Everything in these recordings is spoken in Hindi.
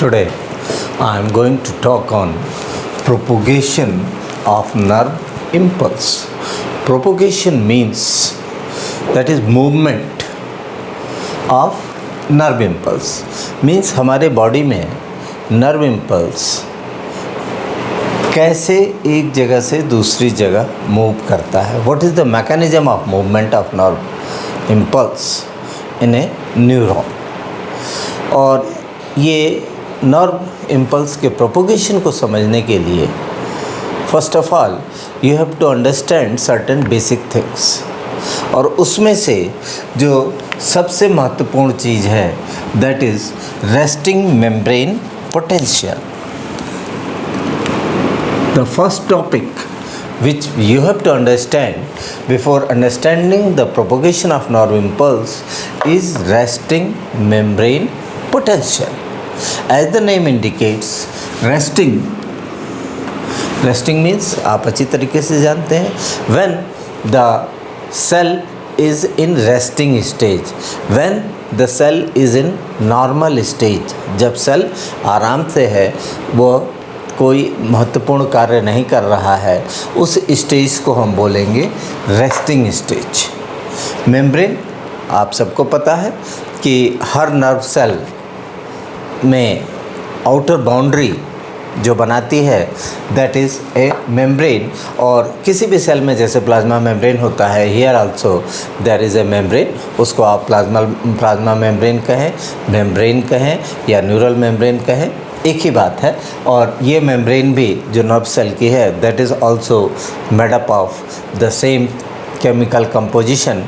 Today I am going to talk on propagation of nerve impulse. Propagation means that is movement of nerve impulse. Means हमारे बॉडी में nerve impulse कैसे एक जगह से दूसरी जगह मूव करता है. What is the mechanism of movement of nerve impulse in a neuron. और ये नर्व इम्पल्स के प्रोपोगेशन को समझने के लिए first of all you have to understand certain basic things. और उसमें से जो सबसे महत्वपूर्ण चीज़ है that is resting membrane potential. The first topic which you have to understand before understanding the propagation of nerve impulse is resting membrane potential. As the name indicates, resting means आप अच्छी तरीके से जानते हैं when the cell is in resting stage, when the cell is in normal stage, जब सेल आराम से है, वो कोई महत्वपूर्ण कार्य नहीं कर रहा है, उस स्टेज को हम बोलेंगे रेस्टिंग स्टेज. मेम्ब्रेन आप सबको पता है कि हर नर्व सेल में आउटर बाउंड्री जो बनाती है दैट इज़ ए मेम्ब्रेन. और किसी भी सेल में जैसे प्लाज्मा मेम्ब्रेन होता है, here also there is a membrane. उसको आप प्लाज्मा मेम्ब्रेन कहें या न्यूरल मेम्ब्रेन कहें, एक ही बात है. और ये मेम्ब्रेन भी जो नर्व सेल की है that is also made up of the same chemical composition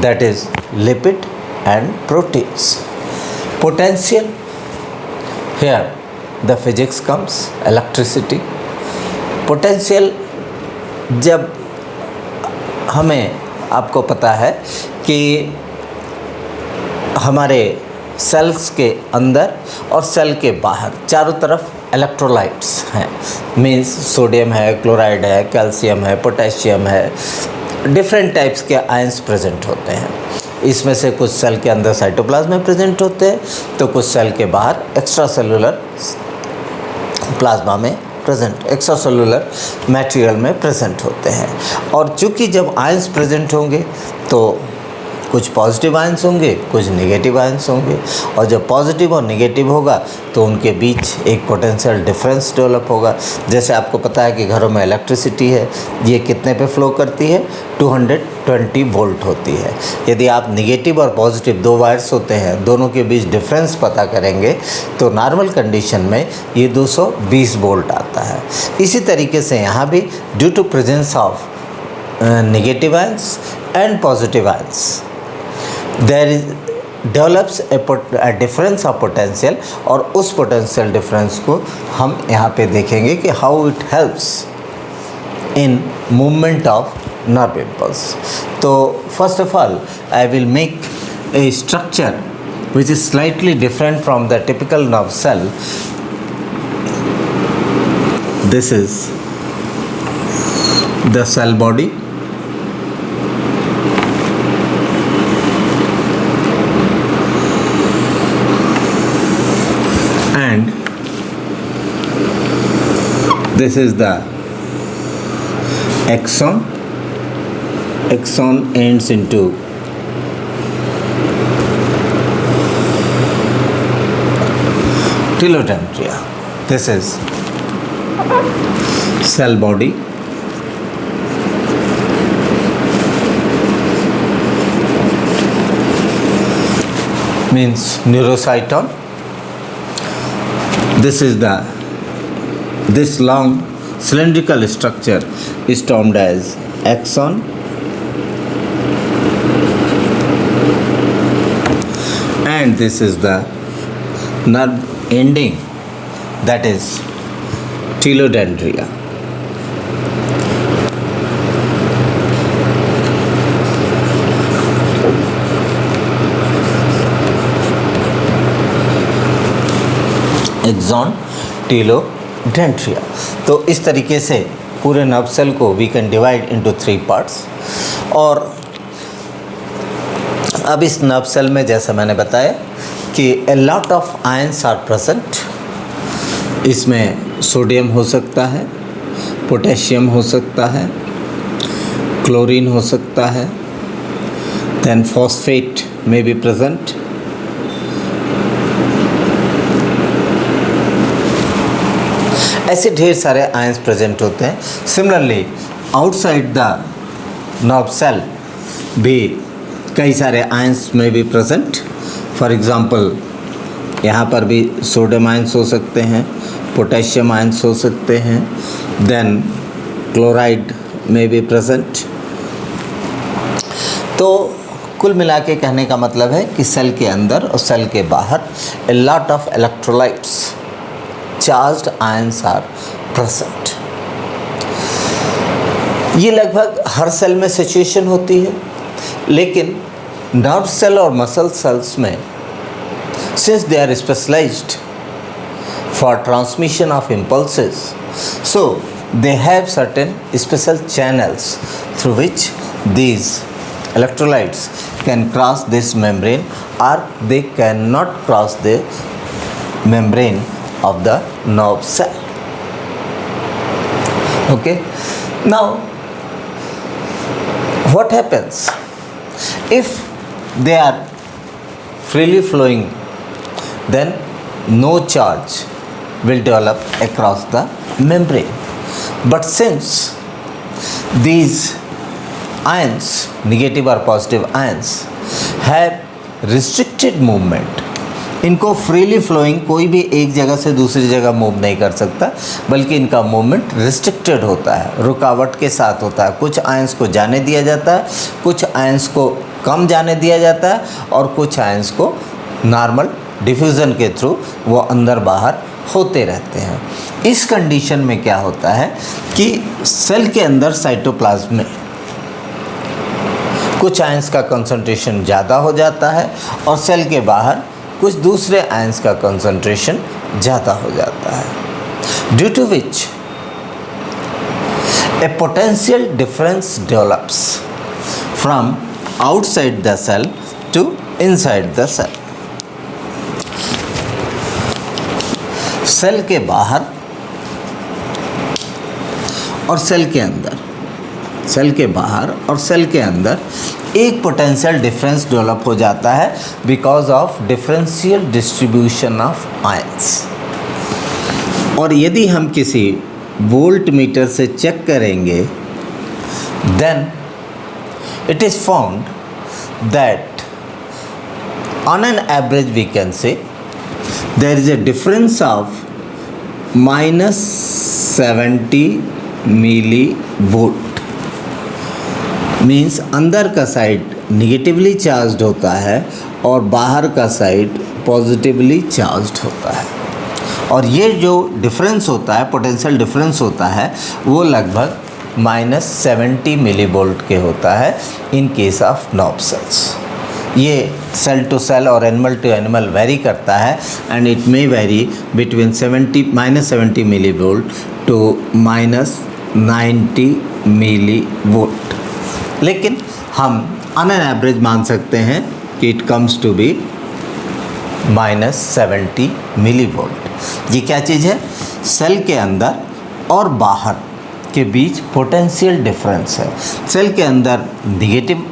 that is lipid and proteins. Potential, here the physics comes, electricity. Potential जब हमें आपको पता है कि हमारे सेल्स के अंदर और सेल के बाहर चारों तरफ इलेक्ट्रोलाइट्स हैं. मीन्स सोडियम है, क्लोराइड है, कैल्शियम है, पोटेशियम है, डिफरेंट टाइप्स के आयंस प्रेजेंट होते हैं. इसमें से कुछ सेल के अंदर साइटोप्लाज्म में प्रेजेंट होते हैं तो कुछ सेल के बाहर एक्स्ट्रा सेलुलर प्लाज्मा में एक्स्ट्रा सेलुलर मटेरियल में प्रेजेंट होते हैं. और चूँकि जब आयंस प्रेजेंट होंगे तो कुछ पॉजिटिव आयंस होंगे, कुछ नेगेटिव आयंस होंगे. और जब पॉजिटिव और नेगेटिव होगा तो उनके बीच एक पोटेंशियल डिफरेंस डेवलप होगा. जैसे आपको पता है कि घरों में इलेक्ट्रिसिटी है, ये कितने पे फ्लो करती है, 220 वोल्ट होती है. यदि आप नेगेटिव और पॉजिटिव दो वायर्स होते हैं, दोनों के बीच डिफरेंस पता करेंगे तो नॉर्मल कंडीशन में ये 220 वोल्ट आता है. इसी तरीके से यहाँ भी due to presence of negative ions and positive ions there is develops a difference of potential. और उस potential difference को हम यहाँ पे देखेंगे कि how it helps in movement of nerve impulse. तो first of all I will make a structure which is slightly different from the typical nerve cell. This is the cell body. And this is the axon. Axon ends into telodendria. This is cell body. Means neurocyton. This long cylindrical structure is termed as axon. And this is the nerve ending that is telodendria. Axon, telodendria. तो इस तरीके से पूरे नर्व सेल को we can divide into 3 parts. और अब इस नर्व सेल में जैसा मैंने बताया कि a lot of ions are present इसमें सोडियम हो सकता है, पोटेशियम हो सकता है, क्लोरीन हो सकता है, देन फॉस्फेट में बी प्रेजेंट, ऐसे ढेर सारे आयंस प्रेजेंट होते हैं. Similarly outside the nerve cell भी कई सारे आयंस में भी प्रेजेंट. फॉर एग्जांपल यहाँ पर भी सोडियम आयंस हो सकते हैं, पोटेशियम आयंस हो सकते हैं, देन क्लोराइड में भी प्रेजेंट. तो कुल मिला के कहने का मतलब है कि सेल के अंदर और सेल के बाहर a lot of electrolytes, charged ions are present. ये लगभग हर सेल में सिचुएशन होती है, लेकिन नर्व सेल और मसल सेल्स में since they are specialized for transmission of impulses, so they have certain special channels through which these electrolytes can cross this membrane, or they cannot cross the membrane of the nerve cell. Okay, now what happens if they are freely flowing? Then no charge will develop across the membrane. But since these ions, negative or positive ions, have restricted movement, इनको फ्रीली फ्लोइंग कोई भी एक जगह से दूसरी जगह मूव नहीं कर सकता, बल्कि इनका मूवमेंट रिस्ट्रिक्टेड होता है, रुकावट के साथ होता है. कुछ आयंस को जाने दिया जाता है, कुछ आयंस को कम जाने दिया जाता है, और कुछ आयंस को नॉर्मल डिफ्यूज़न के थ्रू वो अंदर बाहर होते रहते हैं. इस कंडीशन में क्या होता है कि सेल के अंदर साइटोप्लाज्म में कुछ आयंस का कंसंट्रेशन ज़्यादा हो जाता है, और सेल के बाहर कुछ दूसरे आयंस का कंसंट्रेशन ज़्यादा हो जाता है, due to which a potential difference develops from outside the cell to inside the cell. Cell के बाहर और सेल के अंदर, सेल के बाहर और सेल के अंदर एक पोटेंशियल डिफरेंस डेवलप हो जाता है because of differential distribution of ions. और यदि हम किसी वोल्ट मीटर से चेक करेंगे, then it is found that on an average we can say there is a difference of -70 millivolt. Means अंदर का साइड निगेटिवली चार्ज्ड होता है और बाहर का साइड पॉजिटिवली चार्ज्ड होता है. और ये जो डिफरेंस होता है, पोटेंशियल डिफरेंस होता है, वो लगभग -70 मिलीवोल्ट के होता है in case of nerve cells. ये सेल टू सेल और एनिमल टू एनिमल वेरी करता है, and it may vary between -70 millivolt to -90 millivolt. लेकिन हम ऑन एन एवरेज मान सकते हैं कि it comes to be -70 millivolt. ये क्या चीज़ है? सेल के अंदर और बाहर के बीच पोटेंशियल डिफरेंस है. सेल के अंदर निगेटिव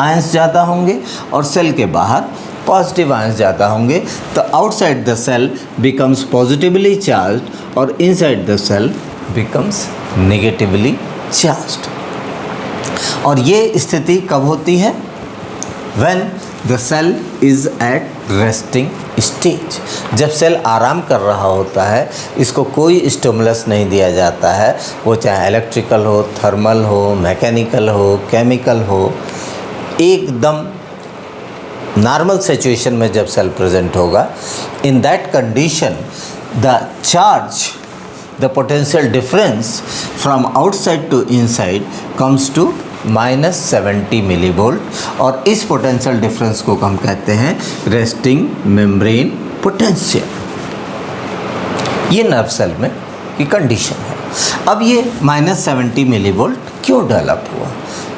आयंस ज़्यादा होंगे और सेल के बाहर पॉजिटिव आयंस ज़्यादा होंगे, तो outside the cell becomes positively charged और inside the cell becomes negatively charged. और ये स्थिति कब होती है? When the cell is at resting stage. जब सेल आराम कर रहा होता है, इसको कोई स्टिमुलस नहीं दिया जाता है, वो चाहे इलेक्ट्रिकल हो, थर्मल हो, मैकेनिकल हो, केमिकल हो, एकदम नॉर्मल सिचुएशन में जब सेल प्रेजेंट होगा, in that condition the charge, the potential difference from outside to inside comes to -70 millivolt. और इस पोटेंशियल डिफरेंस को हम कहते हैं रेस्टिंग मेम्ब्रेन पोटेंशियल. ये नर्व सेल में की कंडीशन है. अब ये -70 मिलीवोल्ट क्यों डेवलप हुआ?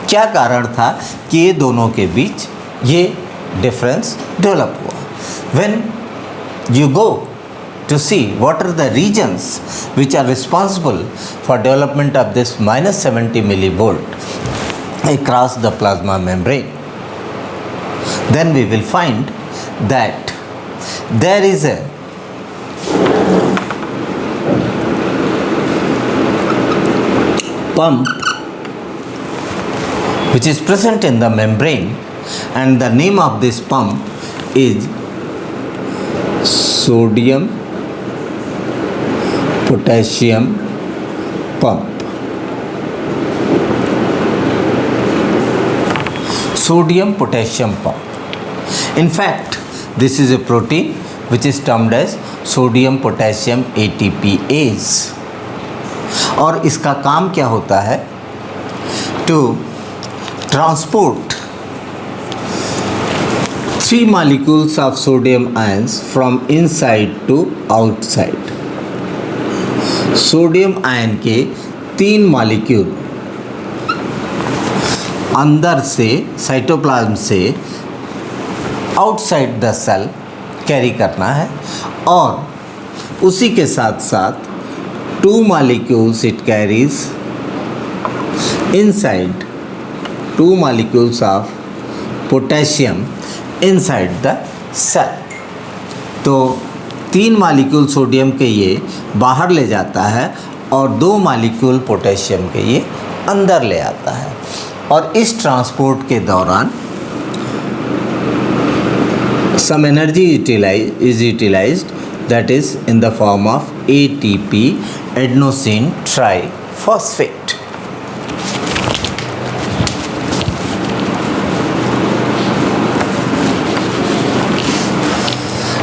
क्या कारण था कि ये दोनों के बीच ये डिफरेंस डेवलप हुआ? When you go to see what are the regions which are responsible for development of this minus 70 millivolt across the plasma membrane. Then we will find that there is a pump which is present in the membrane, and the name of this pump is sodium potassium pump. Sodium potassium pump. In fact, this is a protein which is termed as sodium potassium ATPase. और इसका काम क्या होता है? To transport 3 molecules of sodium ions from inside to outside. Sodium ion के 3 मॉलिक्यूल अंदर से साइटोप्लाज्म से आउटसाइड द सेल कैरी करना है, और उसी के साथ साथ 2 molecules it carries inside, 2 molecules of potassium inside the cell. तो 3 मॉलिक्यूल सोडियम के ये बाहर ले जाता है और 2 मॉलिक्यूल पोटेशियम के ये अंदर ले आता है, और इस ट्रांसपोर्ट के दौरान some energy is utilized, that is in the form of ATP, adenosine triphosphate.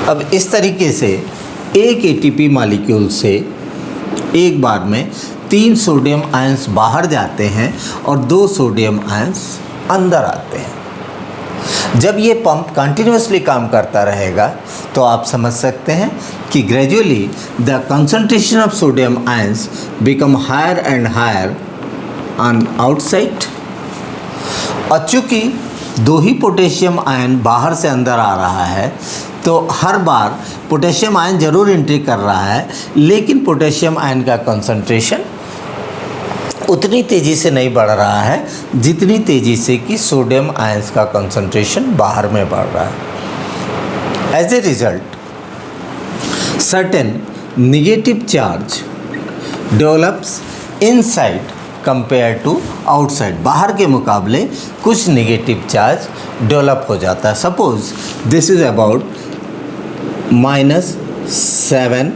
अब इस तरीके से एक ATP मॉलिक्यूल से एक बार में 3 सोडियम आयंस बाहर जाते हैं और 2 सोडियम आयंस अंदर आते हैं। जब ये पंप कंटिन्यूसली काम करता रहेगा तो आप समझ सकते हैं कि gradually the concentration of sodium ions become higher and higher on outside, और चूँकि 2 ही पोटेशियम आयन बाहर से अंदर आ रहा है तो हर बार पोटेशियम आयन ज़रूर एंट्री कर रहा है, लेकिन पोटेशियम आयन का कंसंट्रेशन उतनी तेज़ी से नहीं बढ़ रहा है जितनी तेज़ी से कि सोडियम आयंस का कंसंट्रेशन बाहर में बढ़ रहा है। As a result certain negative charge develops inside compare to outside. बाहर के मुकाबले कुछ नेगेटिव चार्ज डेवलप हो जाता है। Suppose this is about -7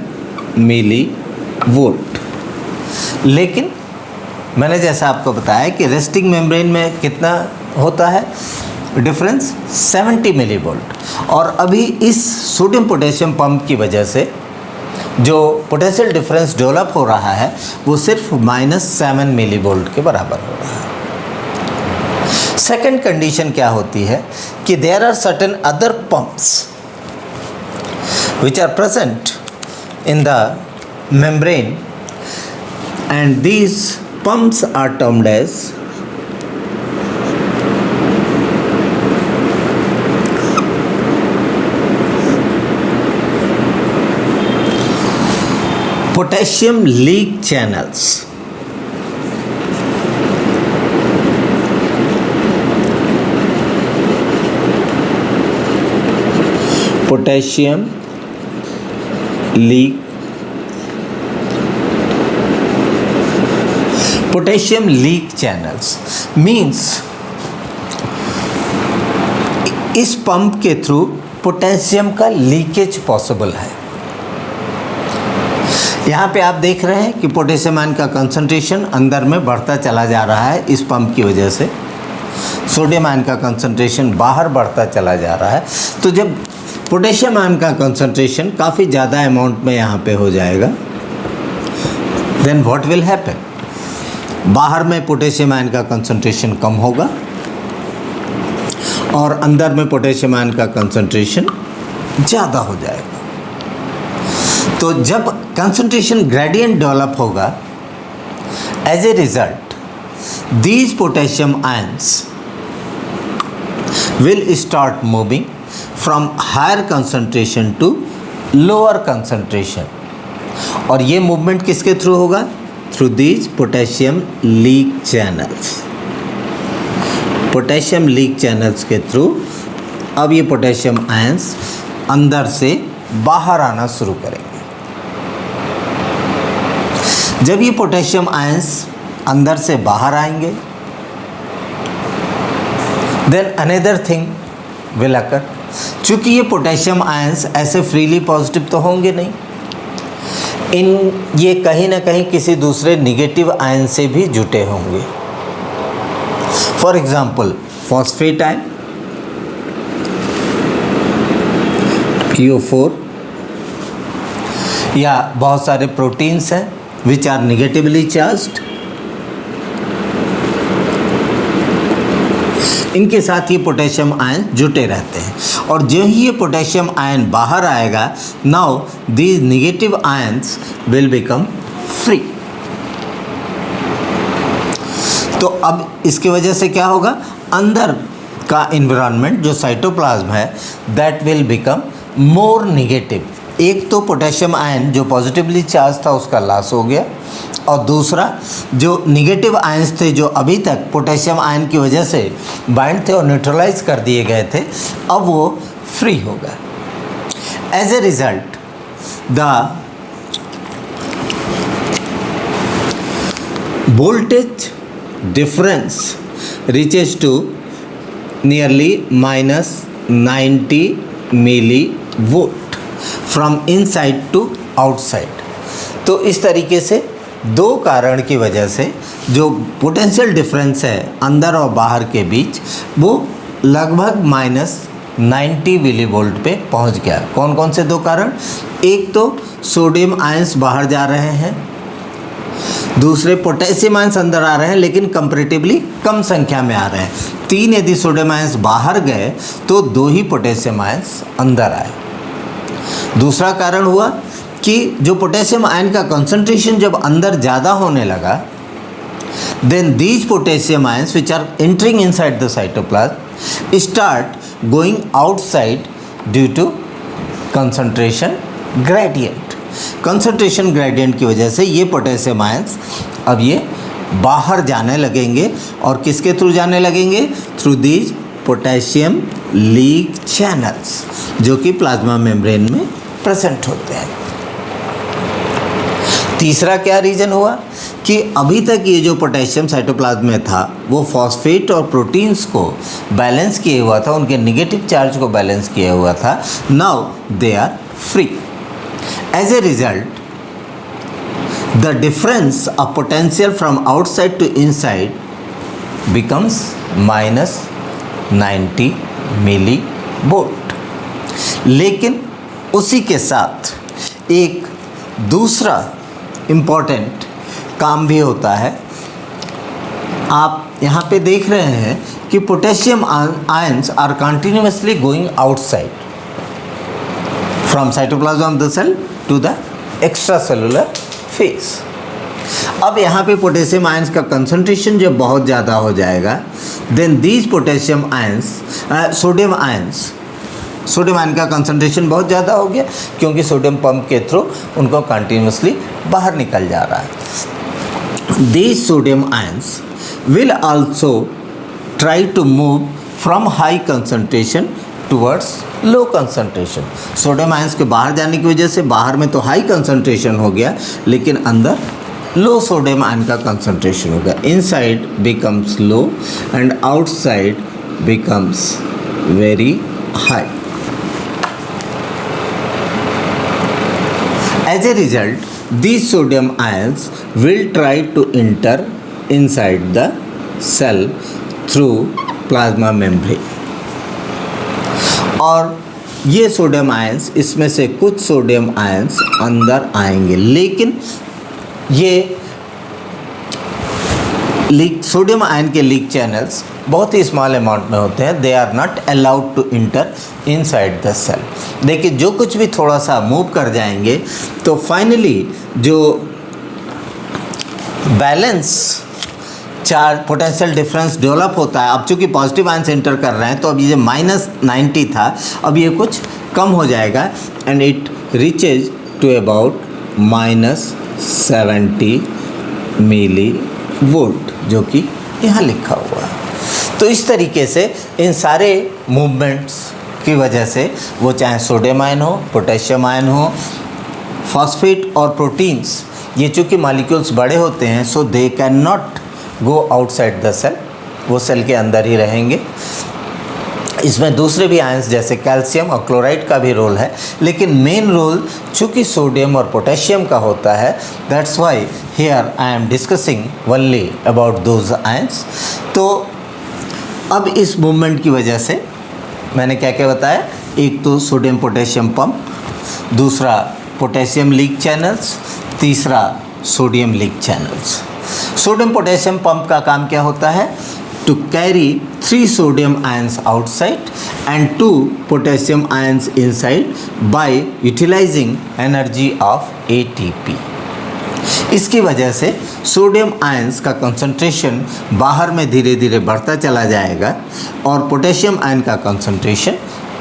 millivolt, लेकिन मैंने जैसा आपको बताया कि रेस्टिंग मेम्ब्रेन में कितना होता है डिफरेंस, 70 मिलीवोल्ट, और अभी इस सोडियम पोटेशियम पंप की वजह से जो पोटेंशियल डिफरेंस डेवलप हो रहा है वो सिर्फ -7 मिलीवोल्ट के बराबर हो रहा है। सेकेंड कंडीशन क्या होती है कि there are certain other pumps which are present in the membrane, and these pumps are termed as potassium leak channels. Potassium leak channels means इस पंप के थ्रू पोटेशियम का लीकेज पॉसिबल है। यहाँ पे आप देख रहे हैं कि पोटेशियम आयन का कंसंट्रेशन अंदर में बढ़ता चला जा रहा है इस पंप की वजह से, सोडियम आयन का कंसंट्रेशन बाहर बढ़ता चला जा रहा है। तो जब पोटेशियम आयन का कंसंट्रेशन काफ़ी ज़्यादा अमाउंट में यहाँ पे हो जाएगा, देन व्हाट विल हैपन, बाहर में पोटेशियम आयन का कंसंट्रेशन कम होगा और अंदर में पोटेशियम आयन का कंसंट्रेशन ज़्यादा हो जाएगा। तो जब कंसंट्रेशन ग्रेडियंट डेवलप होगा, as a result these potassium ions will start moving from higher concentration to lower concentration, और ये मूवमेंट किसके थ्रू होगा? Through these potassium leak channels. Potassium leak channels के थ्रू अब ये पोटेशियम आयंस अंदर से बाहर आना शुरू करेंगे। जब ये पोटेशियम आयंस अंदर से बाहर आएंगे, then another thing will occur. चूँकि ये पोटेशियम आयंस ऐसे फ्रीली पॉजिटिव तो होंगे नहीं, ये कहीं ना कहीं किसी दूसरे निगेटिव आयन से भी जुटे होंगे। For example phosphate ion, PO4, या बहुत सारे प्रोटीन्स हैं विच आर निगेटिवली चार्ज्ड, इनके साथ ये पोटेशियम आयन जुटे रहते हैं। और जो ही ये पोटेशियम आयन बाहर आएगा, now these negative ions will become free. तो अब इसकी वजह से क्या होगा? अंदर का इन्वायरमेंट जो साइटोप्लाज्म है that will become more negative. एक तो पोटेशियम आयन जो पॉजिटिवली चार्ज था उसका लॉस हो गया, और दूसरा जो निगेटिव आयंस थे जो अभी तक पोटेशियम आयन की वजह से बाइंड थे और न्यूट्रलाइज कर दिए गए थे, अब वो फ्री हो गए। As a result the voltage difference reaches to nearly -90 millivolt from inside to outside. तो इस तरीके से दो कारण की वजह से जो पोटेंशियल डिफरेंस है अंदर और बाहर के बीच वो लगभग -90 मिलीवोल्ट पे पहुंच गया। कौन कौन से दो कारण? एक तो सोडियम आयंस बाहर जा रहे हैं, दूसरे पोटेशियम आयंस अंदर आ रहे हैं लेकिन कंपैरेटिवली कम संख्या में आ रहे हैं। 3 यदि सोडियम आयंस बाहर गए तो 2 ही पोटेशियम आयंस अंदर आए। दूसरा कारण हुआ कि जो पोटेशियम आयन का कंसंट्रेशन जब अंदर ज़्यादा होने लगा, then these potassium ions which are entering inside the cytoplasm start going outside due to concentration gradient. Concentration gradient की वजह से ये पोटेशियम आयंस अब ये बाहर जाने लगेंगे, और किसके थ्रू जाने लगेंगे? Through these potassium leak channels जो कि प्लाज्मा मेम्ब्रेन में प्रेजेंट होते हैं। तीसरा क्या रीज़न हुआ कि अभी तक ये जो पोटेशियम साइटोप्लाज्म में था वो फॉस्फेट और प्रोटीन्स को बैलेंस किए हुआ था, उनके निगेटिव चार्ज को बैलेंस किया हुआ था। Now they are free. As a result the difference of potential from outside to inside becomes -90 millivolt. लेकिन उसी के साथ एक दूसरा इम्पॉर्टेंट काम भी होता है। आप यहाँ पे देख रहे हैं कि potassium ions are continuously going outside from cytoplasm of the cell to the extracellular phase. अब यहाँ पे पोटेशियम आयंस का कंसंट्रेशन जब बहुत ज़्यादा हो जाएगा, then these potassium ions sodium ion का कंसंट्रेशन बहुत ज़्यादा हो गया क्योंकि सोडियम पंप के थ्रू उनको कंटिन्यूसली बाहर निकल जा रहा है। These sodium ions will also try to move from high concentration towards low concentration. Sodium ions के बाहर जाने की वजह से बाहर में तो हाई कंसंट्रेशन हो गया लेकिन अंदर लो सोडियम आयन का कंसंट्रेशन हो गया। Inside becomes low and outside becomes very high. As a result, these sodium ions will try to enter inside the cell through plasma membrane. और ये सोडियम आयंस, इसमें से कुछ सोडियम आयंस अंदर आएंगे, लेकिन ये लीक सोडियम आयन के लीक चैनल्स बहुत ही स्मॉल अमाउंट में होते हैं। They are not allowed to enter inside the cell. देखिए जो कुछ भी थोड़ा सा मूव कर जाएंगे तो फाइनली जो balance charge potential difference develop होता है, अब चूँकि पॉजिटिव आयंस एंटर कर रहे हैं तो अब ये जो -90 था अब ये कुछ कम हो जाएगा and it reaches to about -70 millivolt, जो कि यहाँ लिखा हुआ है। तो इस तरीके से इन सारे मूवमेंट्स की वजह से, वो चाहे सोडियम आयन हो, पोटेशियम आयन हो, फॉस्फेट और प्रोटीन्स, ये चूँकि मॉलिक्यूल्स बड़े होते हैं, so they can not go outside the cell, वो सेल के अंदर ही रहेंगे। इसमें दूसरे भी आयंस जैसे कैल्शियम और क्लोराइड का भी रोल है, लेकिन मेन रोल चूँकि सोडियम और पोटेशियम का होता है, that's why here I am discussing only about those ions. तो अब इस मूवमेंट की वजह से मैंने क्या क्या बताया, एक तो सोडियम पोटेशियम पंप, दूसरा पोटेशियम लीक चैनल्स, तीसरा sodium leak channels. Sodium potassium pump का काम क्या होता है, to carry 3 sodium ions outside and 2 potassium ions inside by utilizing energy of ATP। इसकी वजह से सोडियम आयंस का कंसंट्रेशन बाहर में धीरे धीरे बढ़ता चला जाएगा और पोटेशियम आयन का कंसंट्रेशन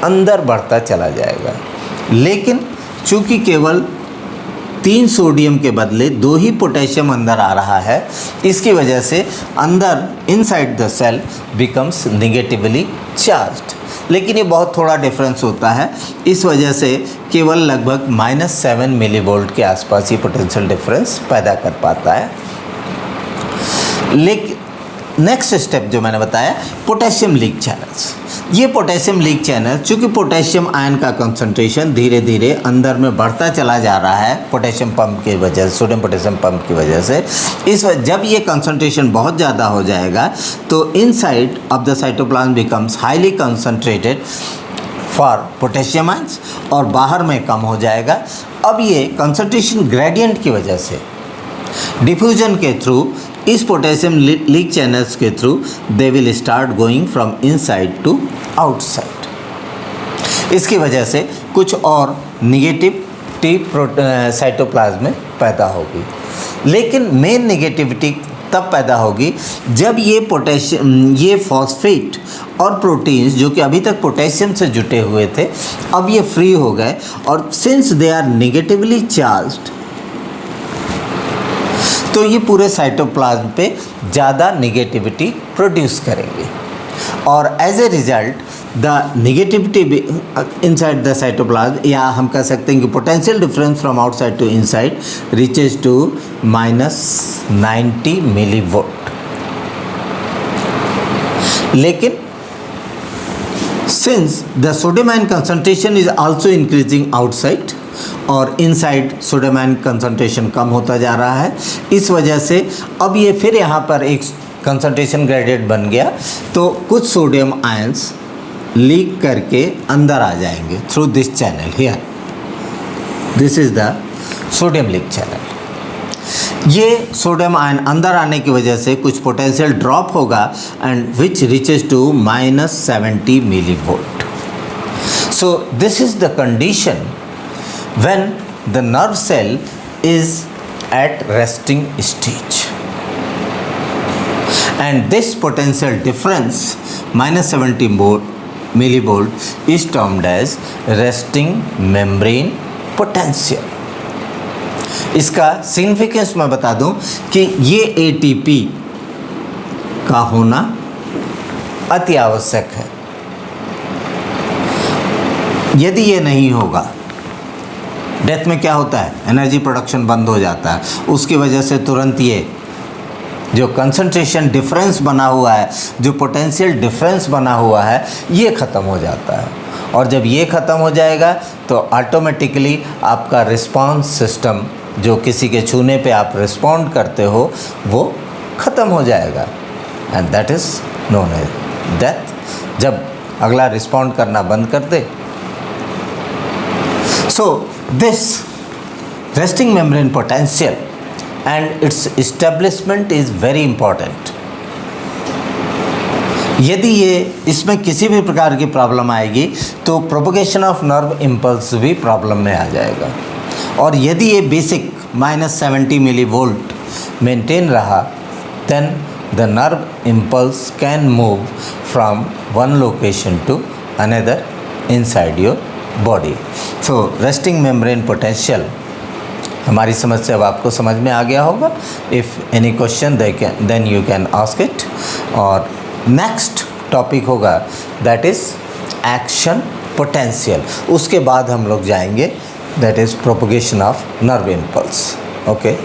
अंदर बढ़ता चला जाएगा। लेकिन चूँकि केवल 3 सोडियम के बदले 2 ही पोटेशियम अंदर आ रहा है, इसकी वजह से अंदर inside the cell becomes negatively charged. लेकिन ये बहुत थोड़ा डिफरेंस होता है, इस वजह से केवल लगभग -7 मिलीवोल्ट के आसपास ये पोटेंशियल डिफरेंस पैदा कर पाता है। लेकिन नेक्स्ट स्टेप जो मैंने बताया, पोटेशियम लीक चैनल्स। ये पोटेशियम लीक चैनल, चूँकि पोटेशियम आयन का कंसंट्रेशन धीरे धीरे अंदर में बढ़ता चला जा रहा है पोटेशियम पंप की वजह से, सोडियम पोटेशियम पंप की वजह से, जब ये कंसंट्रेशन बहुत ज़्यादा हो जाएगा तो inside of the cytoplasm becomes highly concentrated for potassium ions और बाहर में कम हो जाएगा। अब ये कंसंट्रेशन ग्रेडियंट की वजह से डिफ्यूजन के थ्रू, इस पोटेशियम लीक चैनल्स के through, they will start going from inside to outside. इसकी वजह से कुछ और निगेटिविटी साइटोप्लाज्म में पैदा होगी। लेकिन मेन नेगेटिविटी तब पैदा होगी जब ये फॉस्फेट और प्रोटीन्स जो कि अभी तक पोटेशियम से जुटे हुए थे, अब ये फ्री हो गए और since they are negatively charged, तो ये पूरे साइटोप्लाज्म पे ज़्यादा निगेटिविटी प्रोड्यूस करेंगे और as a result the negativity inside the cytoplasm, या हम कह सकते हैं कि potential difference from outside to inside reaches to -90 millivolt. लेकिन since the sodium ion concentration is also increasing outside और इनसाइड सोडियम आयन कंसंट्रेशन कम होता जा रहा है, इस वजह से अब ये फिर यहाँ पर एक कंसंट्रेशन ग्रेडियंट बन गया, तो कुछ सोडियम आयंस लीक करके अंदर आ जाएंगे through this channel here. This is the sodium leak channel. ये सोडियम आयन अंदर आने की वजह से कुछ पोटेंशियल ड्रॉप होगा and which reaches to -70 millivolt. So this is the condition when the nerve cell is at resting stage, and this potential difference -70 millivolt is termed as resting membrane potential। इसका सिग्निफिकेंस मैं बता दूं कि ये ATP का होना अति आवश्यक है। यदि ये नहीं होगा, डेथ में क्या होता है, एनर्जी प्रोडक्शन बंद हो जाता है, उसकी वजह से तुरंत ये जो कंसंट्रेशन डिफरेंस बना हुआ है, जो पोटेंशियल डिफरेंस बना हुआ है, ये ख़त्म हो जाता है। और जब ये ख़त्म हो जाएगा तो ऑटोमेटिकली आपका रिस्पॉन्स सिस्टम, जो किसी के छूने पे आप रिस्पॉन्ड करते हो, वो ख़त्म हो जाएगा and that is known as death. जब अगला रिस्पॉन्ड करना बंद कर दे। So this resting membrane potential and its establishment is very important। यदि ये इसमें किसी भी प्रकार की प्रॉब्लम आएगी तो प्रोपगेशन ऑफ नर्व इम्पल्स भी प्रॉब्लम में आ जाएगा। और यदि ये बेसिक -70 मिलीवोल्ट मेंटेन रहा, then the nerve impulse can move from one location to another inside your body. So resting membrane potential हमारी समस्या अब आपको समझ में आ गया होगा। If any question then you can ask it. और नेक्स्ट टॉपिक होगा दैट इज़ एक्शन पोटेंशियल। उसके बाद हम लोग जाएंगे that is propagation of nerve impulse. Okay.